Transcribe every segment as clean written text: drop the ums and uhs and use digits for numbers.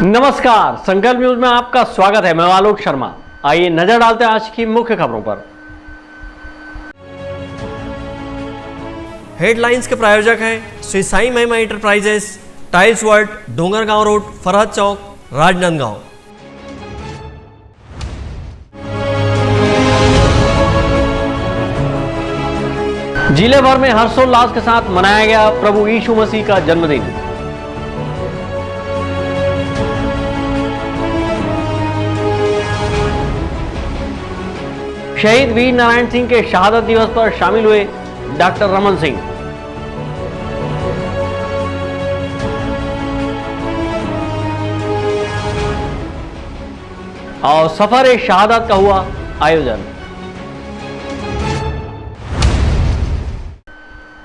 नमस्कार, संकल्प न्यूज में आपका स्वागत है। मैं आलोक शर्मा। आइए नजर डालते हैं आज की मुख्य खबरों पर। हेडलाइंस के प्रायोजक हैं Shri Sai Mahima enterprises, tiles world, Dongargaon road, Farhad Chowk, Rajnandgaon. जिले भर में हर्षोल्लास के साथ मनाया गया प्रभु यीशु मसीह का जन्मदिन। शहीद वीर नारायण सिंह के शहादत दिवस पर शामिल हुए डॉक्टर रमन सिंह। और सफर शहादत का हुआ आयोजन।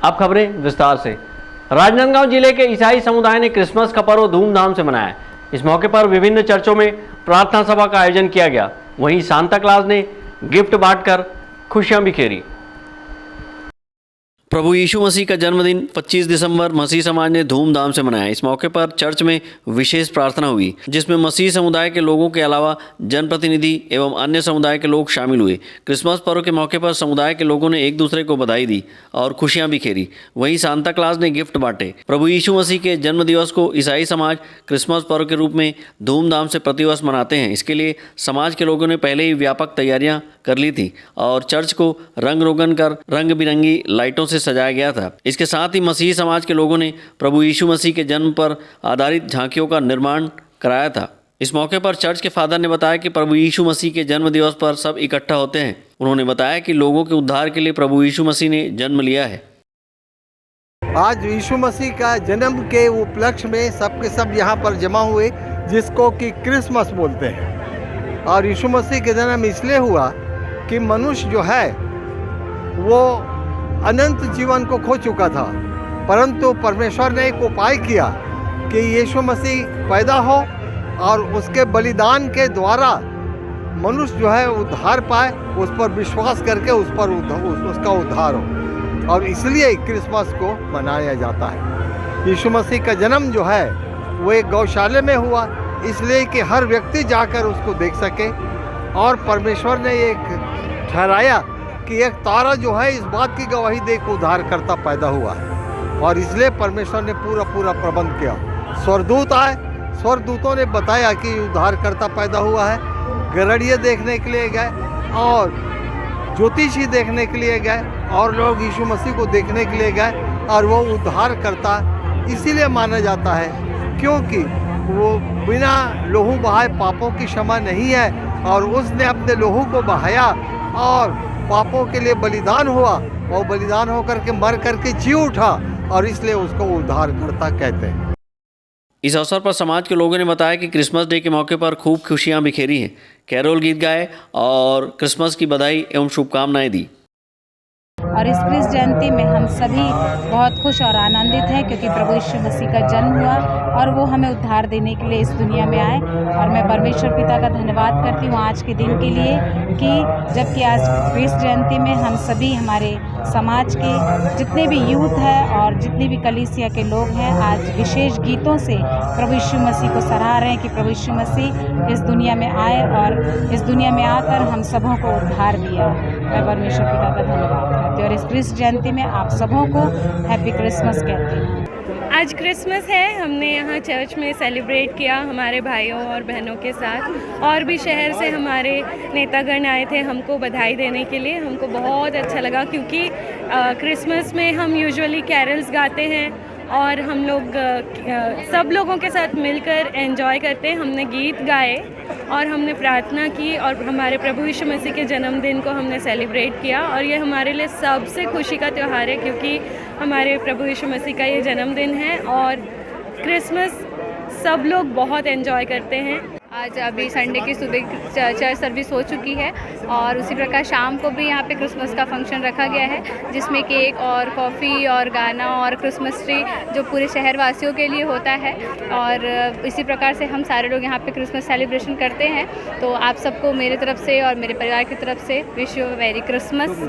अब खबरें विस्तार से। राजनांदगांव जिले के ईसाई समुदाय ने क्रिसमस का पर्व धूमधाम से मनाया। इस मौके पर विभिन्न चर्चों में प्रार्थना सभा का आयोजन किया गया। वहीं सांता क्लॉज ने गिफ्ट बांटकर खुशियां बिखेरी। प्रभु यीशु मसीह का जन्मदिन 25 दिसंबर मसीह समाज ने धूमधाम से मनाया। इस मौके पर चर्च में विशेष प्रार्थना हुई, जिसमें मसीह समुदाय के लोगों के अलावा जनप्रतिनिधि एवं अन्य समुदाय के लोग शामिल हुए। क्रिसमस पर्व के मौके पर समुदाय के लोगों ने एक दूसरे को बधाई दी और खुशियां बिखेरी। वहीं सांता क्लॉज ने गिफ्ट बांटे। प्रभु यीशु मसीह के जन्म दिवस को ईसाई समाज क्रिसमस पर्व के रूप में धूमधाम से प्रतिवर्ष मनाते हैं। इसके लिए समाज के लोगों ने पहले ही व्यापक तैयारियां कर ली थी और चर्च को रंग रोगन कर रंग बिरंगी लाइटों से सजाया गया था। इसके साथ ही मसीही समाज के लोगों ने प्रभु यीशु मसीह के जन्म पर आधारित झांकियों का निर्माण कराया था। इस मौके पर चर्च के फादर ने बताया कि प्रभु यीशु मसीह के जन्म दिवस पर सब इकट्ठा होते हैं। उन्होंने बताया कि लोगों के उद्धार के लिए प्रभु यीशु मसीह ने जन्म लिया है। आज यीशु मसीह का जन्म के उपलक्ष्य में सबके सब यहाँ पर जमा हुए, जिसको कि क्रिसमस बोलते हैं। और यीशु मसीह के जन्म इसलिए हुआ कि मनुष्य जो है वो अनंत जीवन को खो चुका था, परंतु परमेश्वर ने एक उपाय किया कि यीशु मसीह पैदा हो और उसके बलिदान के द्वारा मनुष्य जो है उद्धार पाए, उस पर विश्वास करके उस पर उसका उद्धार हो। और इसलिए क्रिसमस को मनाया जाता है। यीशु मसीह का जन्म जो है वो एक गौशाले में हुआ, इसलिए कि हर व्यक्ति जाकर उसको देख सके। और परमेश्वर ने एक ठहराया कि एक तारा जो है इस बात की गवाही दे के उद्धारकर्ता पैदा हुआ है। और इसलिए परमेश्वर ने पूरा प्रबंध किया। स्वर्गदूत आए, स्वर्गदूतों ने बताया कि उद्धारकर्ता पैदा हुआ है। गरड़िए देखने के लिए गए और ज्योतिषी देखने के लिए गए और लोग यीशु मसीह को देखने के लिए गए। और वो उद्धारकर्ता इसीलिए माना जाता है क्योंकि वो बिना लहू बहाए पापों की क्षमा नहीं है, और उसने अपने लहू को बहाया और पापों के लिए बलिदान हुआ और बलिदान होकर के मर करके जी उठा, और इसलिए उसको उद्धारकर्ता कहते हैं। इस अवसर पर समाज के लोगों ने बताया कि क्रिसमस डे के मौके पर खूब खुशियां बिखेरी हैं, कैरोल गीत गाए और क्रिसमस की बधाई एवं शुभकामनाएं दी। और इस क्रिस जयंती में हम सभी बहुत खुश और आनंदित हैं क्योंकि प्रभु यीशु मसीह का जन्म हुआ और वो हमें उद्धार देने के लिए इस दुनिया में आए। और मैं परमेश्वर पिता का धन्यवाद करती हूँ आज के दिन के लिए कि जबकि आज क्रिस जयंती में हम सभी हमारे समाज के जितने भी यूथ है और जितने भी कलीसिया के लोग हैं आज विशेष गीतों से प्रभु यीशु मसीह को सराह रहे हैं कि प्रभु यीशु मसीह इस दुनिया में आए और इस दुनिया में आकर हम सबों को उद्धार दिया। मैं परमेश्वर पिता का धन्यवाद करती हूँ और इस क्रिस जयंती में आप सबों को हैप्पी क्रिसमस कहती हूँ। आज क्रिसमस है, हमने यहाँ चर्च में सेलिब्रेट किया हमारे भाइयों और बहनों के साथ। और भी शहर से हमारे नेतागण आए थे हमको बधाई देने के लिए। हमको बहुत अच्छा लगा क्योंकि क्रिसमस में हम यूजुअली कैरल्स गाते हैं और हम लोग सब लोगों के साथ मिलकर एंजॉय करते हैं। हमने गीत गाए और हमने प्रार्थना की और हमारे प्रभु यीशु मसीह के जन्मदिन को हमने सेलिब्रेट किया। और ये हमारे लिए सबसे खुशी का त्यौहार है क्योंकि हमारे प्रभु यीशु मसीह का ये जन्मदिन है और क्रिसमस सब लोग बहुत एंजॉय करते हैं। आज अभी संडे की सुबह चर्च सर्विस हो चुकी है और उसी प्रकार शाम को भी यहाँ पे क्रिसमस का फंक्शन रखा गया है, जिसमें केक और कॉफ़ी और गाना और क्रिसमस ट्री जो पूरे शहर वासियों के लिए होता है। और इसी प्रकार से हम सारे लोग यहाँ पे क्रिसमस सेलिब्रेशन करते हैं। तो आप सबको मेरे तरफ से और मेरे परिवार की तरफ से विश यू वेरी क्रिसमस।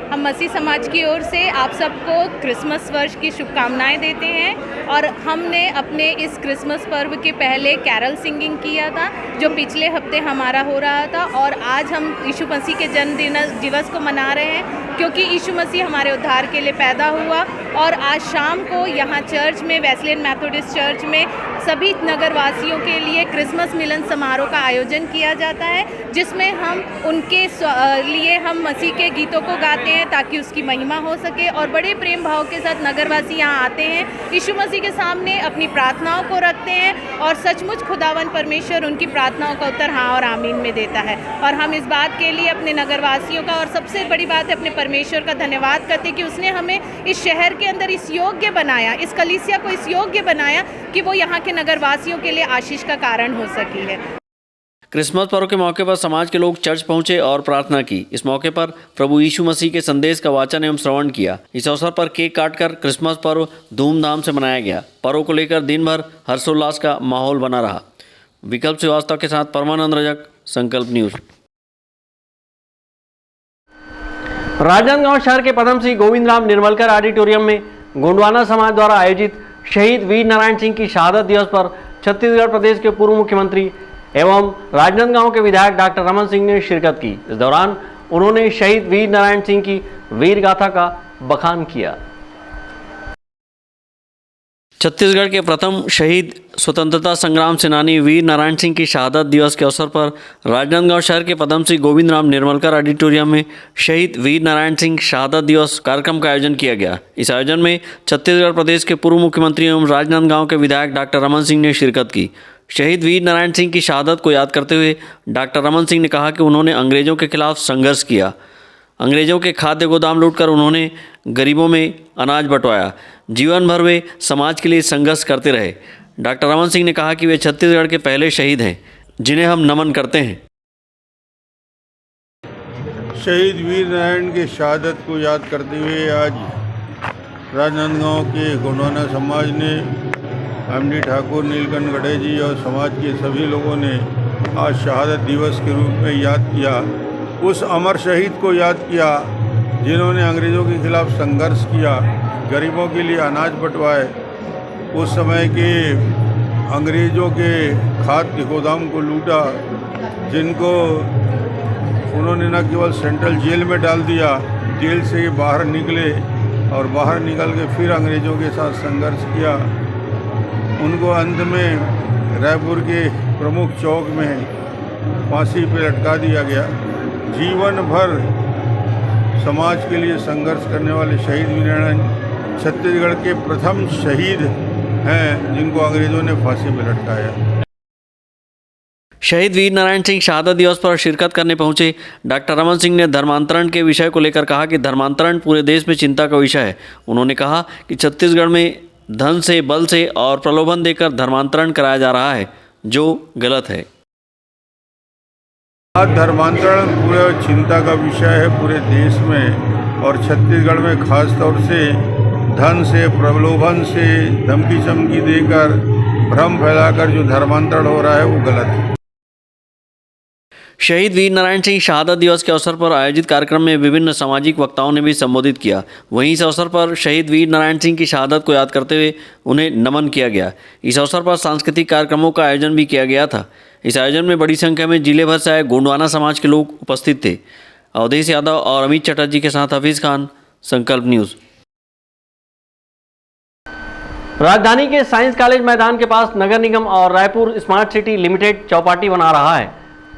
हम मसीह समाज की ओर से आप सबको क्रिसमस वर्ष की शुभकामनाएं देते हैं। और हमने अपने इस क्रिसमस पर्व के पहले कैरल सिंगिंग किया था, जो पिछले हफ्ते हमारा हो रहा था। और आज हम यीशु मसीह के जन्म दिवस को मना रहे हैं, क्योंकि यीशु मसीह हमारे उद्धार के लिए पैदा हुआ। और आज शाम को यहाँ चर्च में, वेस्लेयन मेथोडिस्ट चर्च में, सभी नगरवासियों के लिए क्रिसमस मिलन समारोह का आयोजन किया जाता है, जिसमें हम उनके लिए हम मसीह के गीतों को गाते हैं ताकि उसकी महिमा हो सके। और बड़े प्रेम भाव के साथ नगरवासी यहाँ आते हैं, यीशु मसीह के सामने अपनी प्रार्थनाओं को रखते हैं और सचमुच खुदावन परमेश्वर उनकी प्रार्थनाओं का उत्तर हाँ और आमीन में देता है। और हम इस बात के लिए अपने नगरवासियों का और सबसे बड़ी बात है अपने परमेश्वर का धन्यवाद करते हैं कि उसने हमें इस शहर के अंदर इस योग्य बनाया, इस कलीसिया को इस योग्य बनाया कि वो यहाँ के नगरवासियों के लिए आशीष का कारण हो सकी है। क्रिसमस पर्व के मौके पर समाज के लोग चर्च पहुंचे और प्रार्थना की। इस मौके पर प्रभु यीशु मसीह के संदेश का वाचन एवं श्रवण किया। इस अवसर पर केक काटकर क्रिसमस पर्व धूमधाम से मनाया गया। पर्व को लेकर दिन भर हर्षोल्लास का माहौल बना रहा। विकल्प श्रीवास्तव के साथ परमानंद रजक, संकल्प न्यूज। राजनांदगांव शहर के पद्मश्री गोविंद राम निर्मलकर ऑडिटोरियम में गोंडवाना समाज द्वारा आयोजित शहीद वीर नारायण सिंह की शहादत दिवस पर छत्तीसगढ़ प्रदेश के पूर्व मुख्यमंत्री एवं राजनांदगांव के विधायक डॉक्टर रमन सिंह ने शिरकत की। इस दौरान उन्होंने शहीद वीर नारायण सिंह की वीर गाथा का बखान किया। छत्तीसगढ़ के प्रथम शहीद स्वतंत्रता संग्राम सेनानी वीर नारायण सिंह की शहादत दिवस के अवसर पर राजनांदगांव शहर के पद्मश्री गोविंद राम निर्मलकर ऑडिटोरियम में शहीद वीर नारायण सिंह शहादत दिवस कार्यक्रम का आयोजन किया गया। इस आयोजन में छत्तीसगढ़ प्रदेश के पूर्व मुख्यमंत्री एवं राजनांदगांव के विधायक डॉक्टर रमन सिंह ने शिरकत की। शहीद वीर नारायण सिंह की शहादत को याद करते हुए डॉक्टर रमन सिंह ने कहा कि उन्होंने अंग्रेजों के खिलाफ संघर्ष किया। अंग्रेजों के खाद्य गोदाम लूटकर उन्होंने गरीबों में अनाज बंटवाया। जीवन भर वे समाज के लिए संघर्ष करते रहे। डॉक्टर रमन सिंह ने कहा कि वे छत्तीसगढ़ के पहले शहीद हैं, जिन्हें हम नमन करते हैं। शहीद वीर नारायण की शहादत को याद करते हुए आज राजनांदगांव के गोंडवाना समाज ने, एमडी ठाकुर, नीलकंठ गढ़े जी और समाज के सभी लोगों ने आज शहादत दिवस के रूप में याद किया। उस अमर शहीद को याद किया जिन्होंने अंग्रेज़ों के खिलाफ संघर्ष किया, गरीबों के लिए अनाज बंटवाए। उस समय के अंग्रेज़ों के खाद्य गोदाम को लूटा, जिनको उन्होंने न केवल सेंट्रल जेल में डाल दिया, जेल से ये बाहर निकले और बाहर निकल के फिर अंग्रेज़ों के साथ संघर्ष किया। उनको अंत में रायपुर के प्रमुख चौक में फांसी पर लटका दिया गया। जीवन भर समाज के लिए संघर्ष करने वाले शहीद वीर नारायण छत्तीसगढ़ के प्रथम शहीद हैं जिनको अंग्रेज़ों ने फांसी पर लटकाया। शहीद वीर नारायण सिंह शहादत दिवस पर शिरकत करने पहुंचे डॉक्टर रमन सिंह ने धर्मांतरण के विषय को लेकर कहा कि धर्मांतरण पूरे देश में चिंता का विषय है। उन्होंने कहा कि छत्तीसगढ़ में धन से, बल से और प्रलोभन देकर धर्मांतरण कराया जा रहा है, जो गलत है। धर्मांतरण पूरे चिंता का विषय है पूरे देश में, और छत्तीसगढ़ में खास तौर से धन से, प्रलोभन से, धमकी चमकी देकर, भ्रम फैलाकर जो धर्मांतरण हो रहा है वो गलत है। शहीद वीर नारायण सिंह शहादत दिवस के अवसर पर आयोजित कार्यक्रम में विभिन्न सामाजिक वक्ताओं ने भी संबोधित किया। वहीं इस अवसर पर शहीद वीर नारायण सिंह की शहादत को याद करते हुए उन्हें नमन किया गया। इस अवसर पर सांस्कृतिक कार्यक्रमों का आयोजन भी किया गया था। इस आयोजन में बड़ी संख्या में जिले भर से आए गोंडवाना समाज के लोग उपस्थित थे। अवधेश यादव और अमित चटर्जी के साथ हफीज खान, संकल्प न्यूज़। राजधानी के साइंस कॉलेज मैदान के पास नगर निगम और Raipur smart city limited Chowpatty बना रहा है।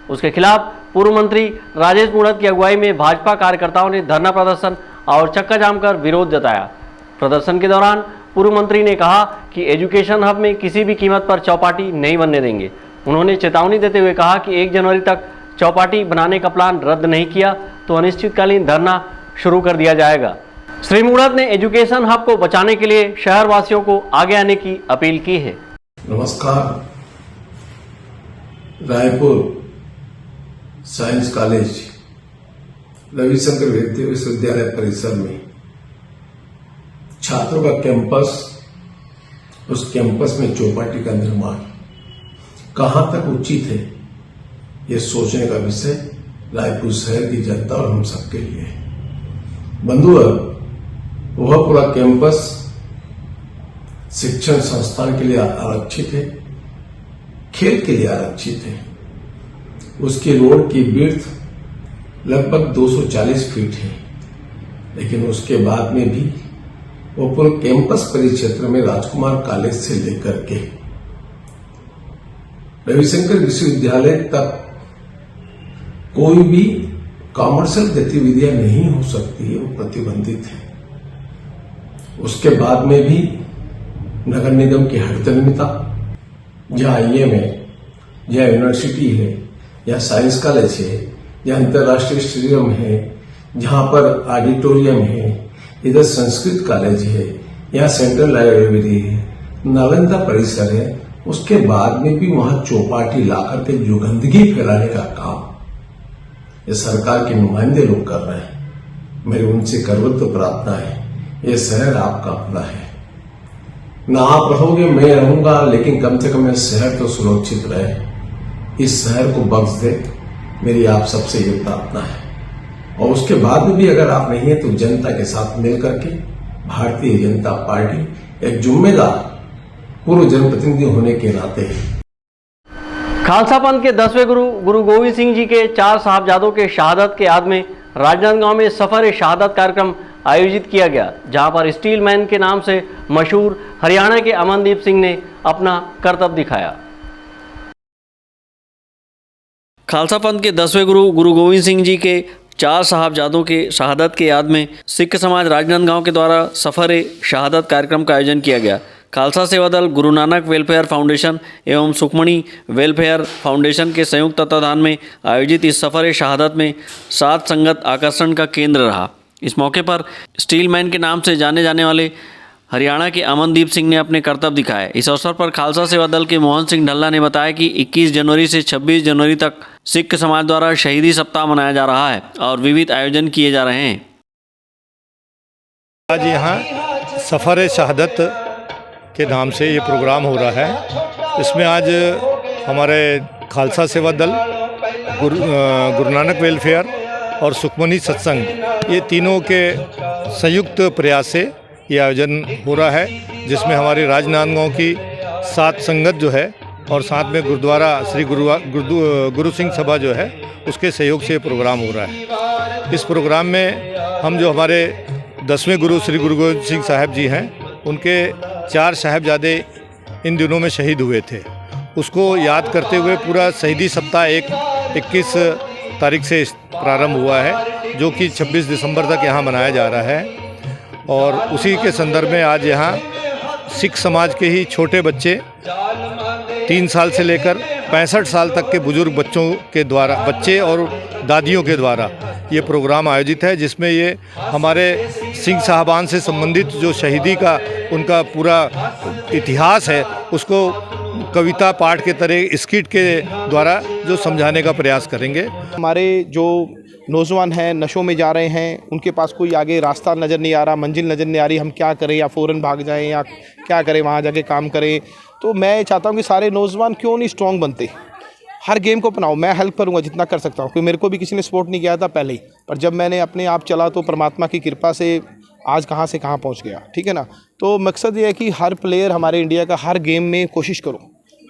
उसके खिलाफ पूर्व मंत्री राजेश मूणत की अगुवाई में भाजपा कार्यकर्ताओं ने धरना प्रदर्शन और चक्का जाम कर विरोध जताया। प्रदर्शन के दौरान पूर्व मंत्री ने कहा कि एजुकेशन हब में किसी भी कीमत पर चौपाटी नहीं बनने देंगे। उन्होंने चेतावनी देते हुए कहा कि 1 जनवरी तक चौपाटी बनाने का प्लान रद्द नहीं किया तो अनिश्चितकालीन धरना शुरू कर दिया जाएगा। श्री मूणत ने एजुकेशन हब को बचाने के लिए शहर वासियों को आगे आने की अपील की है। नमस्कार। रायपुर साइंस कॉलेज रविशंकर वैद्य विश्वविद्यालय परिसर में छात्रों का कैंपस, उस कैंपस में चौपाटी का निर्माण कहां तक उचित है, ये सोचने का विषय रायपुर शहर की जनता और हम सबके लिए है। बंधुओं, वह पूरा कैंपस शिक्षण संस्थान के लिए आरक्षित है, खेल के लिए आरक्षित है। उसकी रोड की विड्थ लगभग 240 फीट है, लेकिन उसके बाद में भी वो पूरे कैंपस परिक्षेत्र में राजकुमार कॉलेज से लेकर के रविशंकर विश्वविद्यालय तक कोई भी कॉमर्शियल गतिविधियां नहीं हो सकती है, वो प्रतिबंधित है। उसके बाद में भी नगर निगम की हड़तलमिता, जहां आईएम है, जहां यूनिवर्सिटी है, जहां साइंस कॉलेज है, जहां अंतर्राष्ट्रीय स्टेडियम है, जहां पर ऑडिटोरियम है, इधर संस्कृत कॉलेज है, यहाँ सेंट्रल लाइब्रेरी है, नालंदा परिसर है, उसके बाद में भी वहां चौपाटी लाकर के जो गंदगी फैलाने का काम ये सरकार के नुमाइंदे लोग कर रहे हैं। मेरी उनसे करवत प्रार्थना है, ये शहर आपका अपना है, ना आप रहोगे मैं रहूंगा, लेकिन कम से कम ये शहर तो सुरक्षित रहे। इस शहर को बख्श दे, मेरी आप सबसे ये प्रार्थना है। और उसके बाद में भी अगर आप नहीं है तो जनता के साथ मिलकर के भारतीय जनता पार्टी एक जिम्मेदार पूर्व जनप्रतिनिधि होने के नाते है। खालसा पंथ के 10वें गुरु गुरु गोविंद सिंह जी के 4 साहबजादों के शहादत के याद में राजनांदगांव में सफर शहादत कार्यक्रम आयोजित किया गया, जहां पर स्टील मैन के नाम से मशहूर हरियाणा के अमनदीप सिंह ने अपना करतब दिखाया। खालसा पंथ के 10वें गुरु गुरु गोविंद सिंह जी के 4 साहबजादों के शहादत के याद में सिख समाज राजनांदगांव के द्वारा सफर शहादत कार्यक्रम का आयोजन किया गया। खालसा सेवा दल, गुरु नानक वेलफेयर फाउंडेशन एवं सुखमणि वेलफेयर फाउंडेशन के संयुक्त तत्वाधान में आयोजित इस सफर शहादत में 7 संगत आकर्षण का केंद्र रहा। इस मौके पर स्टील मैन के नाम से जाने जाने वाले हरियाणा के अमनदीप सिंह ने अपने करतब दिखाए। इस अवसर पर खालसा सेवा दल के मोहन सिंह ढल्ला ने बताया कि 21 जनवरी से 26 जनवरी तक सिख समाज द्वारा शहीदी सप्ताह मनाया जा रहा है और विविध आयोजन किए जा रहे हैं। आज यहाँ सफ़र शहादत के नाम से ये प्रोग्राम हो रहा है। इसमें आज हमारे खालसा सेवा दल, गुरु नानक वेलफेयर और सुखमनी सत्संग, ये तीनों के संयुक्त प्रयास से ये आयोजन हो रहा है, जिसमें हमारे राजनांदगांव की 7 संगत जो है और साथ में गुरुद्वारा श्री गुरु सिंह सभा जो है, उसके सहयोग से ये प्रोग्राम हो रहा है। इस प्रोग्राम में हम जो हमारे 10वें गुरु श्री गुरु गोविंद सिंह साहब जी हैं, उनके 4 साहबजादे इन दिनों में शहीद हुए थे, उसको याद करते हुए पूरा शहीदी सप्ताह 21 तारीख से प्रारंभ हुआ है, जो कि 26 दिसंबर तक यहाँ मनाया जा रहा है। और उसी के संदर्भ में आज यहाँ सिख समाज के ही छोटे बच्चे 3 साल से लेकर 65 साल तक के बुजुर्ग बच्चों के द्वारा, बच्चे और दादियों के द्वारा ये प्रोग्राम आयोजित है, जिसमें ये हमारे सिंह साहबान से संबंधित जो शहीदी का उनका पूरा इतिहास है, उसको कविता पाठ के तरह स्किट के द्वारा जो समझाने का प्रयास करेंगे। हमारे जो नौजवान हैं नशों में जा रहे हैं, उनके पास कोई आगे रास्ता नज़र नहीं आ रहा, मंजिल नज़र नहीं आ रही, हम क्या करें, या फ़ौरन भाग जाएं या क्या करें, वहाँ जाके काम करें। तो मैं चाहता हूँ कि सारे नौजवान क्यों नहीं स्ट्रॉन्ग बनते, हर गेम को अपनाओ। मैं हेल्प करूँगा जितना कर सकता हूँ, क्योंकि मेरे को भी किसी ने सपोर्ट नहीं किया था पहले ही, पर जब मैंने अपने आप चला तो परमात्मा की कृपा से आज कहाँ से कहाँ पहुँच गया। ठीक है ना। तो मकसद ये है कि हर प्लेयर हमारे इंडिया का हर गेम में कोशिश करो।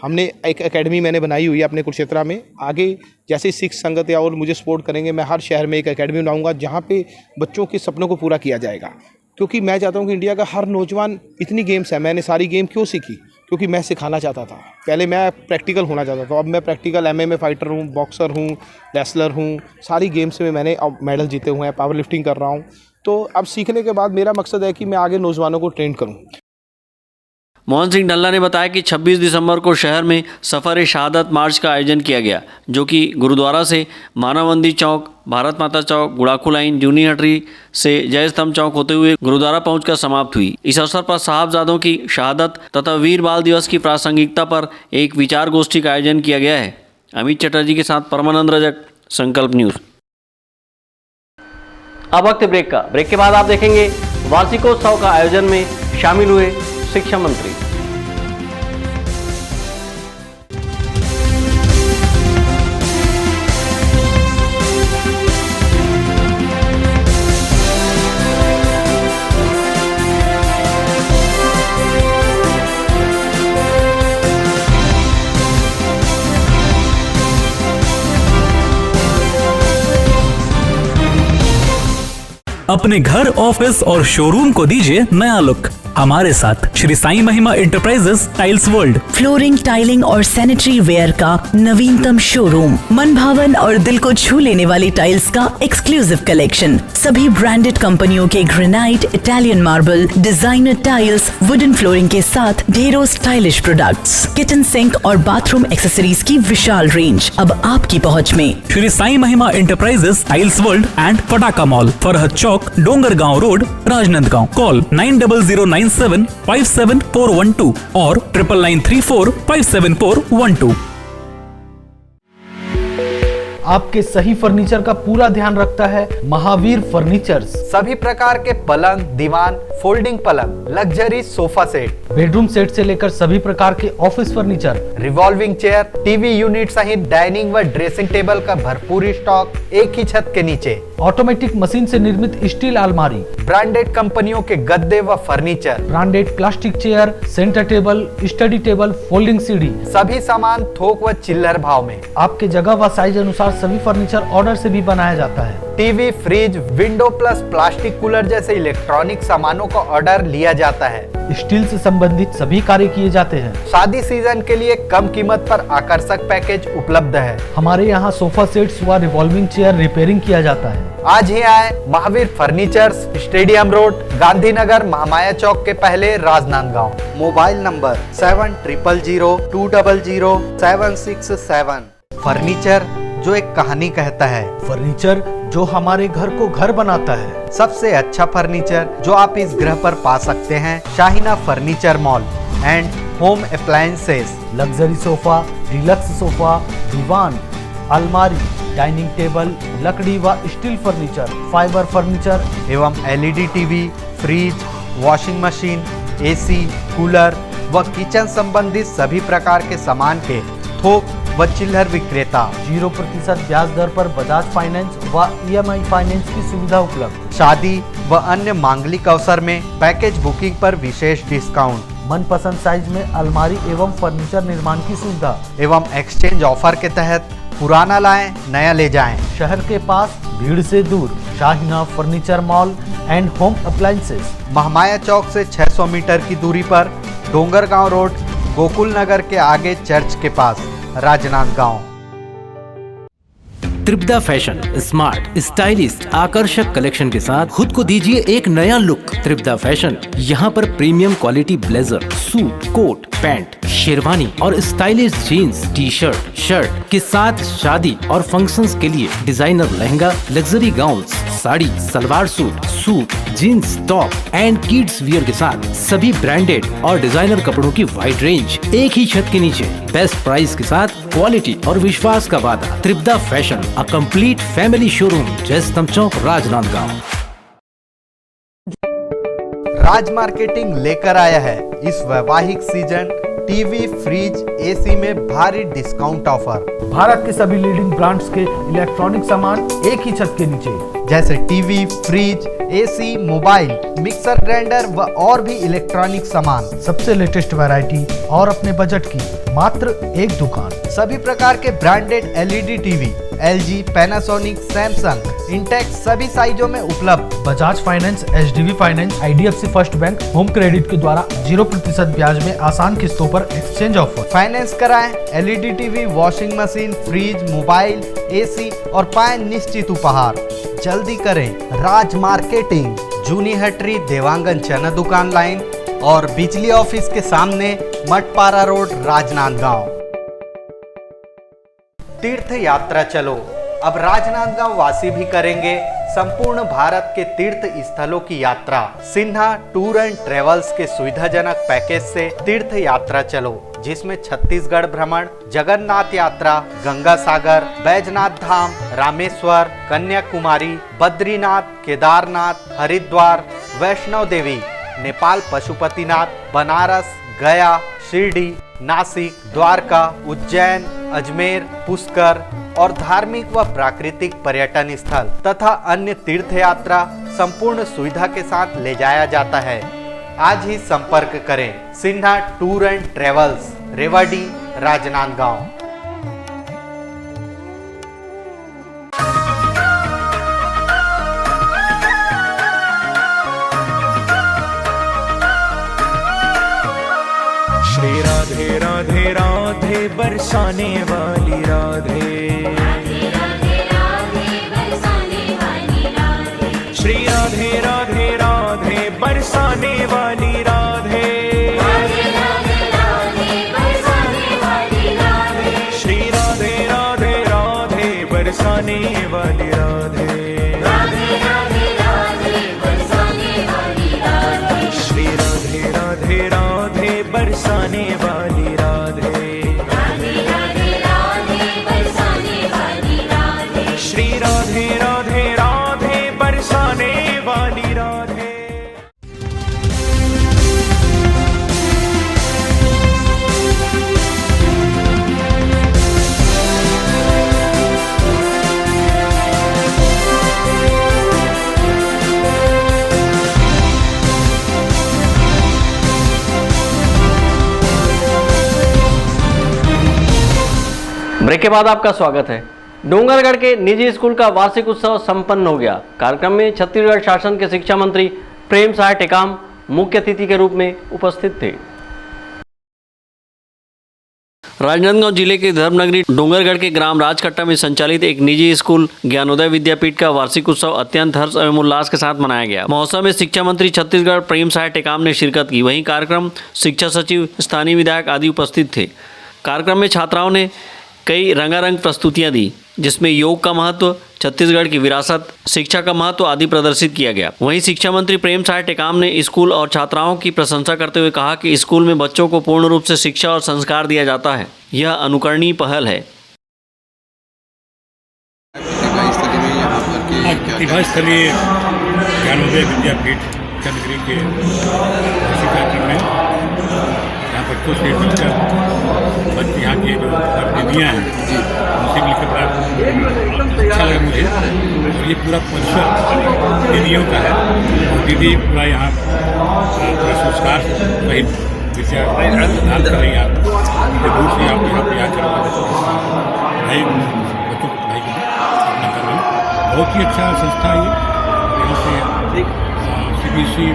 हमने एक एकेडमी मैंने बनाई हुई है अपने कुरुक्षेत्र में। आगे जैसे सिख संगत या और मुझे सपोर्ट करेंगे, मैं हर शहर में एक एकेडमी बनाऊंगा जहाँ पे बच्चों के सपनों को पूरा किया जाएगा। क्योंकि मैं चाहता हूँ कि इंडिया का हर नौजवान, इतनी गेम्स है, मैंने सारी गेम क्यों सीखी, क्योंकि मैं सिखाना चाहता था। पहले मैं प्रैक्टिकल होना चाहता था, अब मैं प्रैक्टिकल MMA फाइटर हूँ, बॉक्सर हूँ, रेसलर हूँ, सारी गेम्स में मैंने अब मेडल जीते हुए हैं, पावर लिफ्टिंग कर रहा हूँ। तो अब सीखने के बाद मेरा मकसद है कि मैं आगे नौजवानों को ट्रेन करूँ। मोहन सिंह ढल्ला ने बताया कि 26 दिसंबर को शहर में सफ़र शहादत मार्च का आयोजन किया गया, जो कि गुरुद्वारा से मानवबंदी चौक, भारत माता चौक, गुड़ाखू लाइन, जूनी हटरी से जय स्तंभ चौक होते हुए गुरुद्वारा पहुंचकर समाप्त हुई। इस अवसर पर साहबजादों की शहादत तथा वीर बाल दिवस की प्रासंगिकता पर एक विचार गोष्ठी का आयोजन किया गया है। अमित चटर्जी के साथ परमानंद रजक, संकल्प न्यूज़। अब वक्त ब्रेक का। ब्रेक के बाद आप देखेंगे वार्षिकोत्सव का आयोजन में शामिल हुए शिक्षा मंत्री। अपने घर, ऑफिस और शोरूम को दीजिए नया लुक हमारे साथ Shri Sai Mahima enterprises tiles world. Flooring, tiling और सैनिटरी वेयर का नवीनतम शोरूम, मन भावन और दिल को छू लेने वाली टाइल्स का एक्सक्लूसिव कलेक्शन, सभी ब्रांडेड कंपनियों के granite, Italian marble, designer tiles, wooden flooring के साथ ढेरों स्टाइलिश प्रोडक्ट्स, किचन सिंक और बाथरूम एक्सेसरीज की विशाल रेंज अब आपकी पहुंच में। Shri Sai Mahima enterprises tiles world and Pataka mall, Farhad Chowk, Dongargaon road, Rajnandgaon. Call 9009757412 और 9993457412। आपके सही फर्नीचर का पूरा ध्यान रखता है महावीर फर्नीचर्स। सभी प्रकार के पलंग, दीवान, फोल्डिंग पलंग, luxury sofa set, bedroom set से लेकर सभी प्रकार के office furniture, revolving chair, TV unit सहित डाइनिंग व ड्रेसिंग टेबल का भरपूर स्टॉक एक ही छत के नीचे। ऑटोमेटिक मशीन से निर्मित स्टील अलमारी, ब्रांडेड कंपनियों के गद्दे व furniture, branded plastic chair, centre table, study table, folding सीढ़ी, सभी सामान थोक व चिल्लर भाव में। आपके जगह व साइज अनुसार सभी फर्नीचर ऑर्डर से भी बनाया जाता है। TV, fridge, window plus plastic cooler जैसे इलेक्ट्रॉनिक सामानों का ऑर्डर लिया जाता है। स्टील से संबंधित सभी कार्य किए जाते हैं। शादी सीजन के लिए कम कीमत पर आकर्षक पैकेज उपलब्ध है। हमारे यहाँ सोफा सेट्स व रिवॉल्विंग चेयर रिपेयरिंग किया जाता है। आज ही आए Mahavir furnitures, stadium road, Gandhinagar, Mahamaya Chowk के पहले, राजनांदगांव। Mobile number 7000200767। फर्नीचर जो एक कहानी कहता है, फर्नीचर जो हमारे घर को घर बनाता है। सबसे अच्छा फर्नीचर जो आप इस ग्रह पर पा सकते हैं, Shaheena furniture mall and home appliances. Luxury sofa, deluxe sofa, दीवान, अलमारी, डाइनिंग टेबल, लकड़ी व स्टील फर्नीचर, फाइबर फर्नीचर एवं LED TV, fridge, washing machine, AC, cooler व किचन संबंधित सभी प्रकार के सामान के थोक व चिल्लर विक्रेता। 0% ब्याज दर पर बजाज फाइनेंस व EMI फाइनेंस की सुविधा उपलब्ध। शादी व अन्य मांगलिक अवसर में पैकेज बुकिंग पर विशेष डिस्काउंट। मनपसंद साइज में अलमारी एवं फर्नीचर निर्माण की सुविधा एवं एक्सचेंज ऑफर के तहत पुराना लाएं, नया ले जाएं। शहर के पास, भीड़ से दूर, Shaheena furniture mall and home appliances, Mahamaya Chowk से 600 मीटर की दूरी पर, डोंगरगांव रोड, गोकुल नगर के आगे चर्च के पास, राजनांदगांव। त्रिपदा फैशन स्मार्ट, स्टाइलिश, आकर्षक कलेक्शन के साथ खुद को दीजिए एक नया लुक। त्रिपदा फैशन यहाँ पर premium quality blazer, suit, coat, pant, sherwani और stylish jeans, T shirt, shirt के साथ शादी और फंक्शंस के लिए designer lehenga, luxury gowns, sari, salwar suit, suit, jeans, top and kids wear के साथ सभी ब्रांडेड और डिजाइनर कपड़ों की वाइड रेंज एक ही छत के नीचे, बेस्ट प्राइस के साथ क्वालिटी और विश्वास का वादा। Tripada fashion, a complete family showroom, Jaystambh Chowk, Rajnandgaon. Raj marketing लेकर आया है इस वैवाहिक सीजन टीवी, फ्रिज, AC में भारी डिस्काउंट ऑफर। भारत के सभी लीडिंग ब्रांड्स के इलेक्ट्रॉनिक सामान एक ही छत के नीचे, जैसे TV, fridge, AC, mobile, mixer grinder व और भी इलेक्ट्रॉनिक सामान। सबसे लेटेस्ट वैरायटी और अपने बजट की मात्र एक दुकान। सभी प्रकार के branded LED TV, LG, Panasonic, Samsung, Intex सभी साइजों में उपलब्ध। Bajaj finance, HDB finance, IDFC first bank, home credit के द्वारा 0% ब्याज में आसान किस्तों पर एक्सचेंज ऑफर। फाइनेंस कराएं, LED TV, washing machine, fridge, mobile, AC और पाएं निश्चित उपहार। जल्दी करें, राज मार्केटिंग, जूनी हटरी, देवांगन चना दुकान लाइन और बिजली ऑफिस के सामने, मटपारा रोड, राजनांदगांव। तीर्थ यात्रा चलो, अब राजनांदगांव वासी भी करेंगे संपूर्ण भारत के तीर्थ स्थलों की यात्रा सिन्हा टूर एंड ट्रेवल्स के सुविधाजनक पैकेज से तीर्थ यात्रा चलो, जिसमें छत्तीसगढ़ भ्रमण, जगन्नाथ यात्रा, गंगा सागर, बैजनाथ धाम, रामेश्वर, कन्याकुमारी, बद्रीनाथ, केदारनाथ, हरिद्वार, वैष्णो देवी, नेपाल पशुपतिनाथ, बनारस, गया, शिरडी, नासिक, द्वारका, उज्जैन, अजमेर, पुष्कर और धार्मिक व प्राकृतिक पर्यटन स्थल तथा अन्य तीर्थ यात्रा संपूर्ण सुविधा के साथ ले जाया जाता है। आज ही संपर्क करें Sinha tour and travels, Rewari, Rajnandgaon. Shri Radhe Radhe Radhe बरसाने वाली राधे, श्री राधे राधे राधे बरसाने वाली राधे, श्री राधे राधे राधे बरसाने वाली राधे, श्री राधे राधे राधे बरसाने वाली राधे, श्री राधे राधे राधे बरसाने वाली राधे। ब्रेक के बाद आपका स्वागत है। डोंगरगढ़ के निजी स्कूल का वार्षिक उत्सव संपन्न हो गया। कार्यक्रम में छत्तीसगढ़ शासन के शिक्षा मंत्री प्रेम साय टेकाम मुख्य अतिथि के रूप में उपस्थित थे। राजनांदगांव जिले के धर्मनगरी डोंगरगढ़ के ग्राम राजकट्टा में संचालित एक निजी स्कूल ज्ञानोदय विद्यापीठ का वार्षिक उत्सव अत्यंत हर्ष एवं उल्लास के साथ मनाया गया। महोत्सव में शिक्षा मंत्री छत्तीसगढ़ प्रेम साय टेकाम ने शिरकत की। वहीं कार्यक्रम शिक्षा सचिव, स्थानीय विधायक आदि उपस्थित थे। कार्यक्रम में छात्राओं ने कई रंगारंग प्रस्तुतियां दी, जिसमें योग का महत्व, छत्तीसगढ़ की विरासत, शिक्षा का महत्व आदि प्रदर्शित किया गया। वहीं शिक्षा मंत्री प्रेम साय टेकाम ने स्कूल और छात्राओं की प्रशंसा करते हुए कहा कि स्कूल में बच्चों को पूर्ण रूप से शिक्षा और संस्कार दिया जाता है। यह अनुकरणीय पहल है। प्रतिभा स्थलीय ज्ञानोदय विद्यापीठ चंद्रगिरी के कार्यक्रम में यहाँ बच्चों से मिलकर यहाँ की जो दीदियाँ हैं उनसे मिलकर बड़ा अच्छा लगा मुझे। और ये पूरा परिसर दीदियों का है और दीदी पूरा यहाँ पूरा संस्कार सहित विद्या प्रदान कर रही है। आप दूर से आप यहाँ पे आकर पढ़ाई बच्चों को पढ़ाई करना कर रहे हैं। बहुत ही अच्छा संस्था है ये। यहाँ से CBSE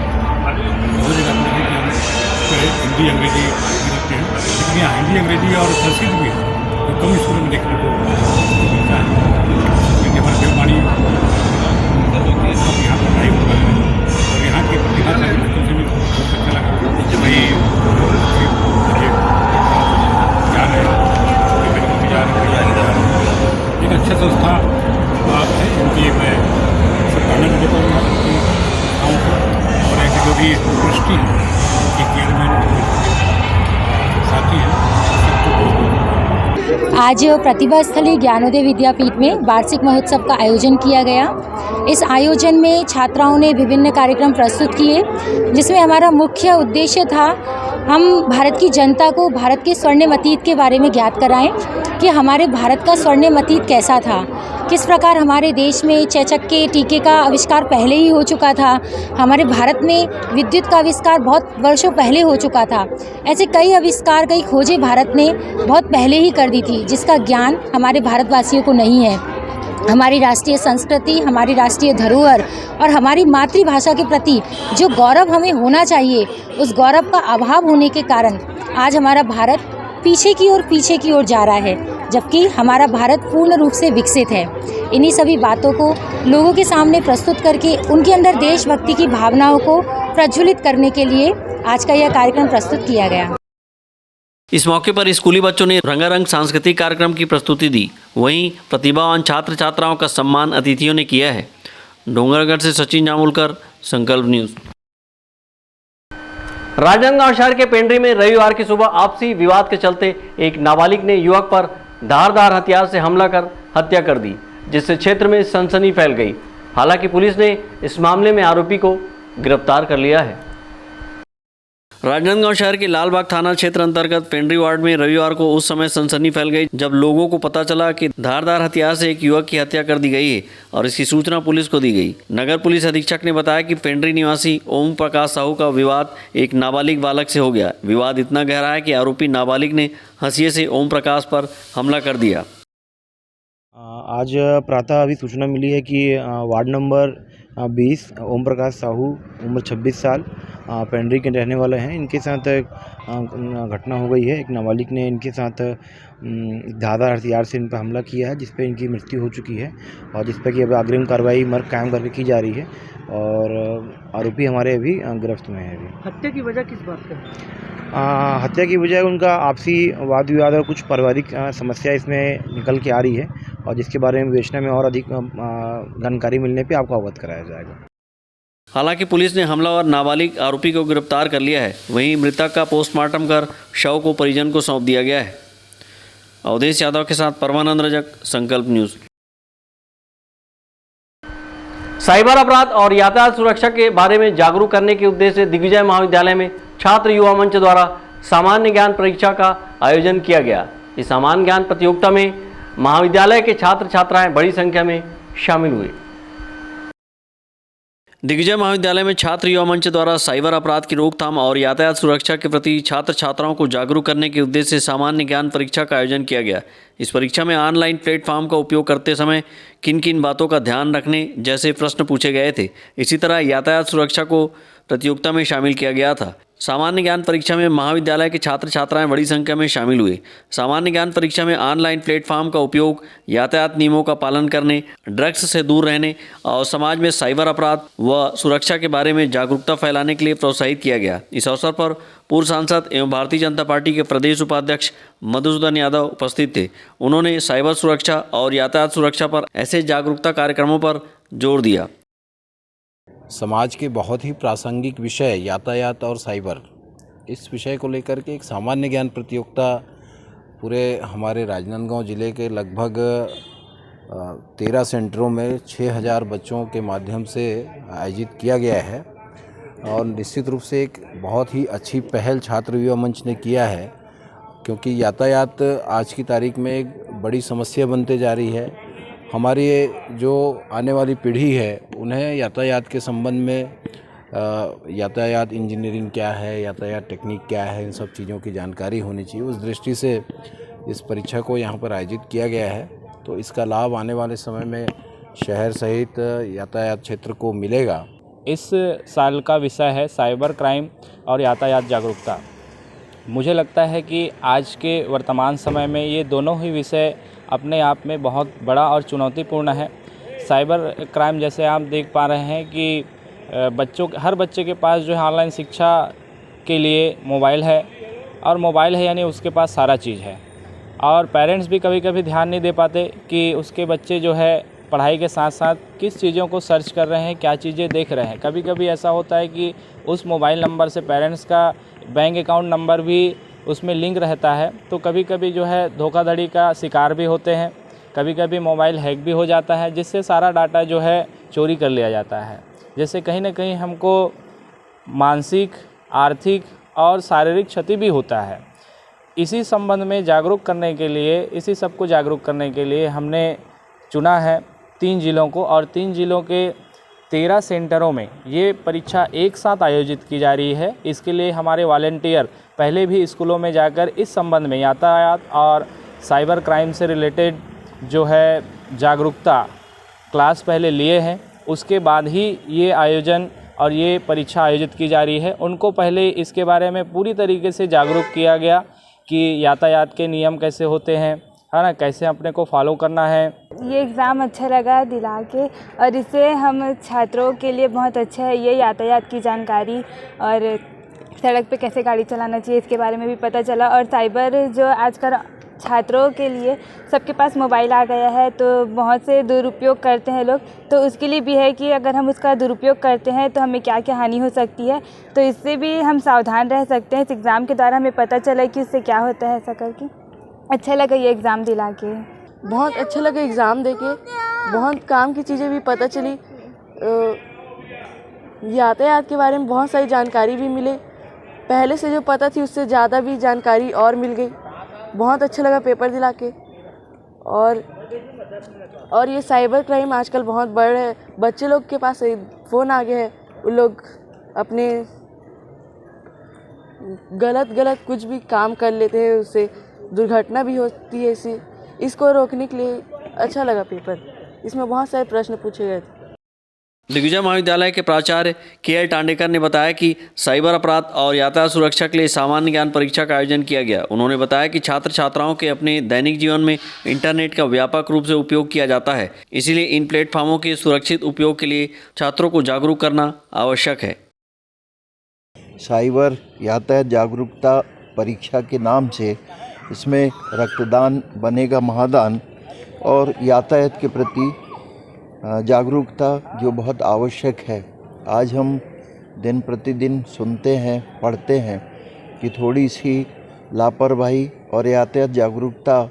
बहुत जगह हिंदी अंग्रेजी रखते हैं, लेकिन यहाँ हिंदी अंग्रेजी और संस्कृत भी है तो कम स्कूलों में देखने को मिलता है। हमारे देववाणी यहाँ पर पढ़ाई होता है और यहाँ के प्रतिभाशाली बच्चों से भी बहुत अच्छा लगा जब भाई मुझे जा रहे हैं एक अच्छा संस्था है इनकी। मैं सराहना करता हूँ संस्थाओं को और ऐसे जो भी दृष्टि है साथी है। आज प्रतिभा स्थली ज्ञानोदय विद्यापीठ में वार्षिक महोत्सव का आयोजन किया गया। इस आयोजन में छात्राओं ने विभिन्न कार्यक्रम प्रस्तुत किए, जिसमें हमारा मुख्य उद्देश्य था हम भारत की जनता को भारत के स्वर्णिम अतीत के बारे में ज्ञात कराएं कि हमारे भारत का स्वर्णिम अतीत कैसा था, किस प्रकार हमारे देश में चेचक के टीके का आविष्कार पहले ही हो चुका था, हमारे भारत में विद्युत का आविष्कार बहुत वर्षों पहले हो चुका था। ऐसे कई आविष्कार, कई खोजें भारत ने बहुत पहले ही कर दी थी, जिसका ज्ञान हमारे भारतवासियों को नहीं है। हमारी राष्ट्रीय संस्कृति, हमारी राष्ट्रीय धरोहर और हमारी मातृभाषा के प्रति जो गौरव हमें होना चाहिए, उस गौरव का अभाव होने के कारण आज हमारा भारत पीछे की ओर जा रहा है, जबकि हमारा भारत पूर्ण रूप से विकसित है। इन्हीं सभी बातों को लोगों के सामने प्रस्तुत करके उनके अंदर देशभक्ति की भावनाओं को प्रज्वलित करने के लिए आज का यह कार्यक्रम प्रस्तुत किया गया। इस मौके पर स्कूली बच्चों ने रंगारंग सांस्कृतिक कार्यक्रम की प्रस्तुति दी। वहीं प्रतिभावान छात्र छात्राओं का सम्मान अतिथियों ने किया है। डोंगरगढ़ से सचिन जामुलकर, संकल्प न्यूज़। राजनांदगांव शहर के पेंड्री में रविवार की सुबह आपसी विवाद के चलते एक नाबालिग ने युवक पर धारदार हथियार से हमला कर हत्या कर दी, जिससे क्षेत्र में सनसनी फैल गई। हालांकि पुलिस ने इस मामले में आरोपी को गिरफ्तार कर लिया है। राजनांदगांव शहर के लालबाग थाना क्षेत्र अंतर्गत पेंड्री वार्ड में रविवार को उस समय सनसनी फैल गई जब लोगों को पता चला कि धारदार हथियार से एक युवक की हत्या कर दी गई है और इसकी सूचना पुलिस को दी गई। नगर पुलिस अधीक्षक ने बताया कि पेंड्री निवासी ओम प्रकाश साहू का विवाद एक नाबालिग बालक से हो गया। विवाद इतना गहरा है कि आरोपी नाबालिग ने हंसिये से ओम प्रकाश पर हमला कर दिया। आज प्रातः अभी सूचना मिली है कि वार्ड नंबर 20 ओम प्रकाश साहू उम्र 26 साल पेंड्री के रहने वाले हैं। इनके साथ घटना हो गई है। एक नाबालिग ने इनके साथ धारदार हथियार से इन पर हमला किया है, जिस पर इनकी मृत्यु हो चुकी है और जिस पर कि अब अग्रिम कार्रवाई मर्ग कायम करके की जा रही है और आरोपी हमारे अभी गिरफ्त में है। अभी हत्या की वजह किस बात का? हत्या की वजह उनका आपसी वाद विवाद और कुछ पारिवारिक समस्या इसमें निकल के आ रही है और जिसके बारे में विवेचना में और अधिक जानकारी मिलने पे आपको अवगत कराया जाएगा। हालांकि पुलिस ने हमलावर नाबालिग आरोपी को गिरफ्तार कर लिया है। वहीं मृतक का पोस्टमार्टम कर शव को परिजन को सौंप दिया गया है। अवधेश यादव के साथ परमानंद रजक, संकल्प न्यूज़। साइबर अपराध और यातायात सुरक्षा के बारे में जागरूक करने के उद्देश्य से दिग्विजय महाविद्यालय में छात्र युवा मंच द्वारा सामान्य ज्ञान परीक्षा का आयोजन किया गया। इस सामान्य ज्ञान प्रतियोगिता में महाविद्यालय के छात्र छात्राएं बड़ी संख्या में शामिल हुए। दिग्विजय महाविद्यालय में छात्र युवा मंच द्वारा साइबर अपराध की रोकथाम और यातायात सुरक्षा के प्रति छात्र छात्राओं को जागरूक करने के उद्देश्य से सामान्य ज्ञान परीक्षा का आयोजन किया गया। इस परीक्षा में ऑनलाइन प्लेटफॉर्म का उपयोग करते समय किन किन बातों का ध्यान रखने जैसे प्रश्न पूछे गए थे। इसी तरह यातायात सुरक्षा को प्रतियोगिता में शामिल किया गया था। सामान्य ज्ञान परीक्षा में महाविद्यालय के छात्र छात्राएं बड़ी संख्या में शामिल हुए। सामान्य ज्ञान परीक्षा में ऑनलाइन प्लेटफॉर्म का उपयोग, यातायात नियमों का पालन करने, ड्रग्स से दूर रहने और समाज में साइबर अपराध व सुरक्षा के बारे में जागरूकता फैलाने के लिए प्रोत्साहित किया गया। इस अवसर पर पूर्व सांसद एवं भारतीय जनता पार्टी के प्रदेश उपाध्यक्ष मधुसूदन यादव उपस्थित थे। उन्होंने साइबर सुरक्षा और यातायात सुरक्षा पर ऐसे जागरूकता कार्यक्रमों पर जोर दिया। समाज के बहुत ही प्रासंगिक विषय यातायात और साइबर, इस विषय को लेकर के एक सामान्य ज्ञान प्रतियोगिता पूरे हमारे राजनांदगांव ज़िले के लगभग 13 सेंटरों में 6000 बच्चों के माध्यम से आयोजित किया गया है और निश्चित रूप से एक बहुत ही अच्छी पहल छात्र युवा मंच ने किया है, क्योंकि यातायात आज की तारीख में एक बड़ी समस्या बनते जा रही है। हमारी जो आने वाली पीढ़ी है उन्हें यातायात के संबंध में यातायात इंजीनियरिंग क्या है, यातायात टेक्निक क्या है, इन सब चीज़ों की जानकारी होनी चाहिए। उस दृष्टि से इस परीक्षा को यहाँ पर आयोजित किया गया है, तो इसका लाभ आने वाले समय में शहर सहित यातायात क्षेत्र को मिलेगा। इस साल का विषय है साइबर क्राइम और यातायात जागरूकता। मुझे लगता है कि आज के वर्तमान समय में ये दोनों ही विषय अपने आप में बहुत बड़ा और चुनौतीपूर्ण है। साइबर क्राइम जैसे आप देख पा रहे हैं कि हर बच्चे के पास जो है ऑनलाइन शिक्षा के लिए मोबाइल है, और मोबाइल है यानी उसके पास सारा चीज़ है, और पेरेंट्स भी कभी कभी ध्यान नहीं दे पाते कि उसके बच्चे जो है पढ़ाई के साथ साथ किस चीज़ों को सर्च कर रहे हैं, क्या चीज़ें देख रहे हैं। कभी कभी ऐसा होता है कि उस मोबाइल नंबर से पेरेंट्स का बैंक अकाउंट नंबर भी उसमें लिंक रहता है, तो कभी कभी जो है धोखाधड़ी का शिकार भी होते हैं। कभी कभी मोबाइल हैक भी हो जाता है, जिससे सारा डाटा जो है चोरी कर लिया जाता है, जिससे कहीं ना कहीं हमको मानसिक, आर्थिक और शारीरिक क्षति भी होता है। इसी संबंध में जागरूक करने के लिए, इसी सब को जागरूक करने के लिए हमने चुना है 3 जिलों को, और 3 जिलों के 13 सेंटरों में ये परीक्षा एक साथ आयोजित की जा रही है। इसके लिए हमारे वॉलंटियर पहले भी स्कूलों में जाकर इस संबंध में यातायात और साइबर क्राइम से रिलेटेड जो है जागरूकता क्लास पहले लिए हैं, उसके बाद ही ये आयोजन और ये परीक्षा आयोजित की जा रही है। उनको पहले इसके बारे में पूरी तरीके से जागरूक किया गया कि यातायात के नियम कैसे होते हैं, है ना, कैसे अपने को फॉलो करना है। ये एग्ज़ाम अच्छा लगा दिला के, और इससे हम छात्रों के लिए बहुत अच्छा है। ये यातायात की जानकारी और सड़क पे कैसे गाड़ी चलाना चाहिए इसके बारे में भी पता चला, और साइबर जो आजकल छात्रों के लिए सबके पास मोबाइल आ गया है, तो बहुत से दुरुपयोग करते हैं लोग। तो उसके लिए भी है कि अगर हम उसका दुरुपयोग करते हैं तो हमें क्या क्या हानि हो सकती है, तो इससे भी हम सावधान रह सकते हैं। इस एग्ज़ाम के द्वारा हमें पता चला कि उससे क्या होता है। ऐसा करके अच्छा लगा ये एग्ज़ाम दिला के। बहुत अच्छा लगा एग्ज़ाम देके, बहुत काम की चीज़ें भी पता चली, यातायात के बारे में बहुत सारी जानकारी भी मिले, पहले से जो पता थी उससे ज़्यादा भी जानकारी और मिल गई। बहुत अच्छा लगा पेपर दिला के। और ये साइबर क्राइम आजकल बहुत बढ़ रहा है, बच्चे लोग के पास फ़ोन आ गया है, उन लोग अपने गलत कुछ भी काम कर लेते हैं, उससे दुर्घटना भी होती है। इसको रोकने के लिए अच्छा लगा पेपर, इसमें बहुत सारे प्रश्न पूछे गए थे। दिग्विजय महाविद्यालय के प्राचार्य के.एल. टांडेकर ने बताया कि साइबर अपराध और यातायात सुरक्षा के लिए सामान्य ज्ञान परीक्षा का आयोजन किया गया। उन्होंने बताया कि छात्र छात्राओं के अपने दैनिक जीवन में इंटरनेट का व्यापक रूप से उपयोग किया जाता है, इसीलिए इन प्लेटफॉर्मों के सुरक्षित उपयोग के लिए छात्रों को जागरूक करना आवश्यक है। साइबर यातायात जागरूकता परीक्षा के नाम से इसमें रक्तदान बनेगा महादान और यातायात के प्रति जागरूकता जो बहुत आवश्यक है। आज हम दिन प्रतिदिन सुनते हैं, पढ़ते हैं कि थोड़ी सी लापरवाही और यातायात जागरूकता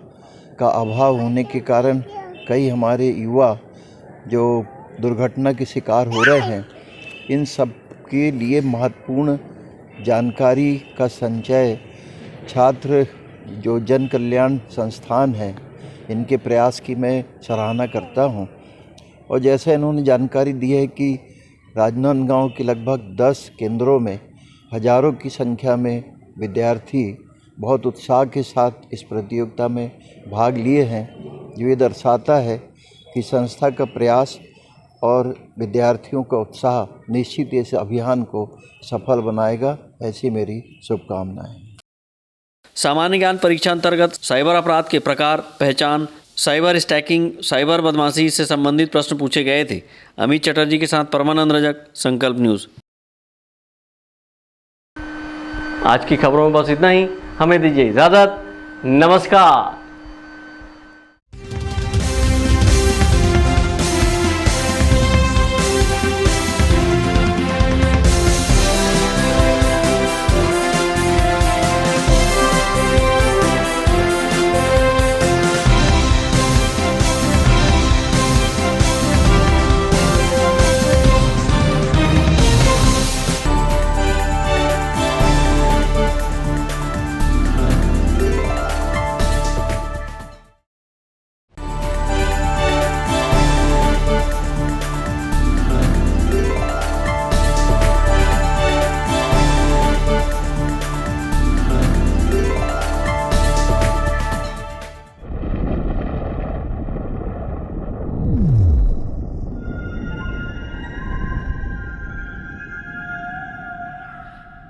का अभाव होने के कारण कई हमारे युवा जो दुर्घटना के शिकार हो रहे हैं। इन सब के लिए महत्वपूर्ण जानकारी का संचय छात्र जो जन कल्याण संस्थान है, इनके प्रयास की मैं सराहना करता हूं। और जैसे इन्होंने जानकारी दी है कि राजनांदगांव के लगभग 10 केंद्रों में हज़ारों की संख्या में विद्यार्थी बहुत उत्साह के साथ इस प्रतियोगिता में भाग लिए हैं, जो ये दर्शाता है कि संस्था का प्रयास और विद्यार्थियों का उत्साह निश्चित इस अभियान को सफल बनाएगा, ऐसी मेरी शुभकामनाएं। सामान्य ज्ञान परीक्षा अंतर्गत साइबर अपराध के प्रकार, पहचान, साइबर स्टैकिंग, साइबर बदमाशी से संबंधित प्रश्न पूछे गए थे। अमित चटर्जी के साथ परमानंद रजक, संकल्प न्यूज़। आज की खबरों में बस इतना ही। हमें दीजिए इजाज़त। नमस्कार।